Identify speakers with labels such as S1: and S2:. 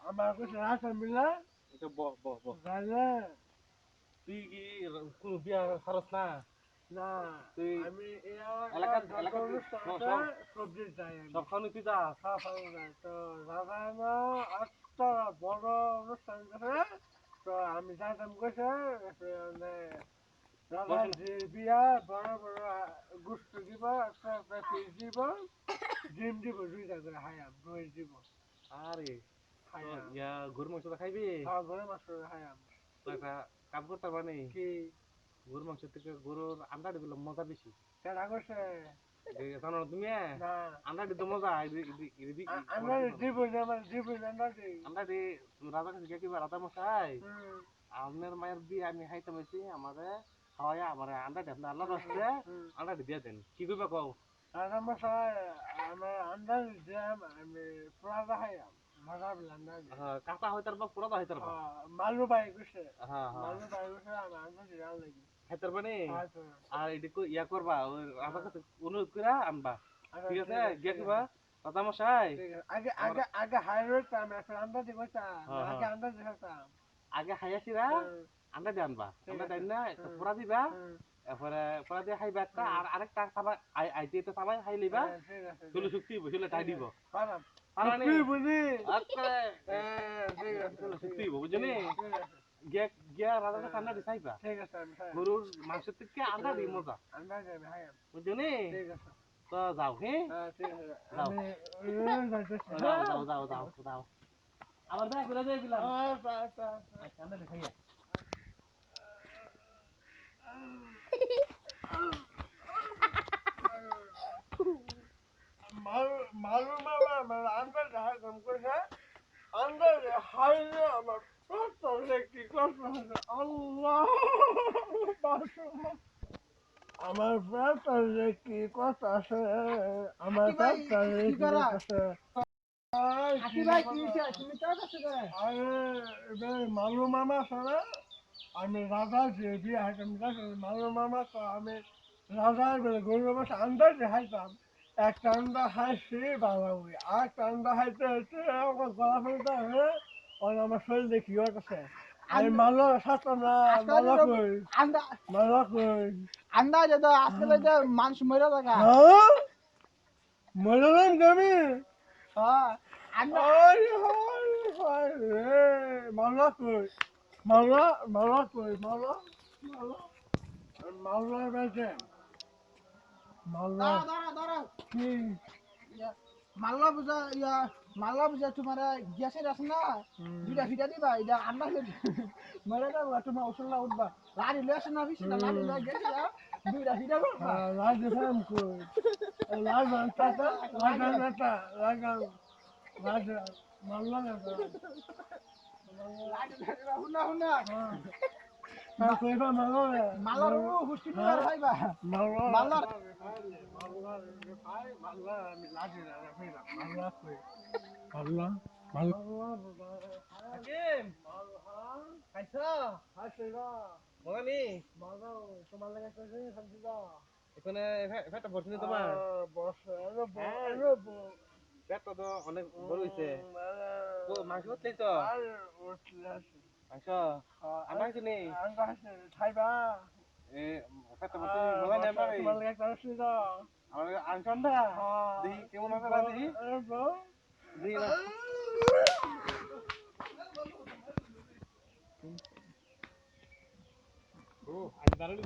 S1: আমার কাছে রাখা মিলা
S2: তুই কি কোন বিয়া খরচ না
S1: না
S2: তুই
S1: আমি সবজি চাই
S2: সব খাওয়ানো তুই যা
S1: তো দাদা একটা বড় অনুষ্ঠান করে তো আমি যাইতাম কইছে দাদা যে বিয়া বড় বড় গুস্ত দিব একটা পিস দিব ডিম দিব দুইটা করে হায়াম দই দিব
S2: আরে
S1: হায়াম
S2: ইয়া গরু মাংস খাইবি
S1: ঘরে মাছ হায়াম
S2: তো একটা কাম করতে পারবি
S1: কি
S2: গরুর মাংস থেকে গরুর আন্ডা দিলে মজা বেশি
S1: কেনা করছে
S2: জানো না তুমি
S1: না
S2: আন্ডা দিতে মজা
S1: আমরা দিব আমরা দিই
S2: আন্ডা দি রাজা কাছে গিয়ে কিবা রাজা মশাই আপনার মায়ের বিয়ে আমি খাইতে পাইছি আমারে খাওয়াইয়া আমার আন্ডা দেন আল্লাহ রাস্তে আন্ডা দিয়ে দেন কি করবা কও
S1: রাজা মশাই আমার আন্দাজ দিলাম আমি পুরাদা হায়াম মজা বললাম না
S2: কাঁচা হইতে পারবা পুরাদা হইতে পারবা
S1: মালু বাই গেছে
S2: হ্যাঁ
S1: মালু বাই গেছে আমার আন্দাজ দিলাম লাগি
S2: খাইতে পারবা নি আর এদিকে ইয়া করবা ওই রাজার কাছে অনুরোধ করে আনবা ঠিক আছে গিয়া কিবা রাজা মশাই
S1: আগে আগে আগে হাইরোড আমি এখন আন্দাজ দিতাম আগে আন্দাজ দিতাম
S2: আগে হাইয়াছিরা আন্ডা দিয়ে আনবা আন্ডা দেন না একটা পুরা দিবা এরপরে পুরা দিয়ে খাইবা একটা আর আরেকটা খাবার আইতে তো সবাই খাই লইবা চলে শক্তি বসলে তাই দিব পারানি
S1: বুঝি
S2: আচ্ছা চলে শক্তি বুঝনি গিয়া গিয়া রাজাকে ঠান্ডা দিয়ে খাইবা
S1: ঠিক আছে
S2: গরুর মাংসের থেকে আন্ডা দিয়ে মজা
S1: আন্দাজ দেবে হায়াম
S2: বুঝনি
S1: ঠিক আছে
S2: তো যাও হ্যাঁ
S1: ঠিক আছে
S2: যাও যাও যাও যাও যাও আবার দেখা করে যাই দিলাম ঠান্ডা দিয়ে খাইয়া
S1: মালু মামা আমার আন্দাজ হায়াম কইছে আন্দাজ হাইলে আমার প্রথমে কি করতে হবে আল্লাহ আমার প্রাণে কি কথা আছে আমার প্রাণে কি কথা আছে মালু মামা ছাড়া আমি রাজা যে বিয়ে হাইতাম মালু মামা তো আমি রাজা গরু মাছ আন্দাজ হাইতাম একটা আন্দা হাইছি বাংলাউই আর একটা আন্দা হাইতে হচ্ছে আমার গলা ফেলতে হবে আমার শরীর দেখি ওর কাছে আমি মালো সাতটা না মালা কই মালা কই
S3: আন্দাজে তো আসলে যে মানুষ মরে থাকা
S1: মরে নাম আমি মালা কই মালা মালা কই মালা মালা মালা বেঁচে মালা কি
S3: মাল্লা পূজা ইয়া মাল্লা পূজা তোমার গ্যাসের আছে না দুইটা ফিটা দিবা এটা আন্ডা মরে যাবো তোমার ওষুধ উঠবা লাড়ি লয়ে আসে না বেশি না লাড়ি লয়ে গেছে দুইটা ফিটা করবা
S1: লাজ ফেম কই লাজ টাকা লাগা টাকা লাগা লাজ মাল্লা না
S3: লাড়ি হুনা হুনা
S1: কইবা মাল্লা
S3: মাল্লার হুষ্টি নিয়ে খাইবা
S1: মাল্লা
S3: মাল্লা
S1: মাল্লা আমি লাজ না ফেরা মাল্লা কই মাল্লা মাল্লা
S2: হাকিম খাইছো
S1: হাসিরা
S2: মগানি
S1: মাল্লা তোমার লাগে কইছে খাইছিলা
S2: এখানে ফেটটা বসনি তোমার
S1: বস
S2: পেটটা তো অনেক বড় হইছে মাংস উঠলেইছো মাংস আমার কিছু নেই
S1: খাইবা
S2: পেটটা বসনি মজা নেই আমার
S1: তোমার লাগে কইছিলা
S2: আমার আনছন্দা দেখি কেমন হবে দেখি দেখি না ও আজ দাঁড়ালি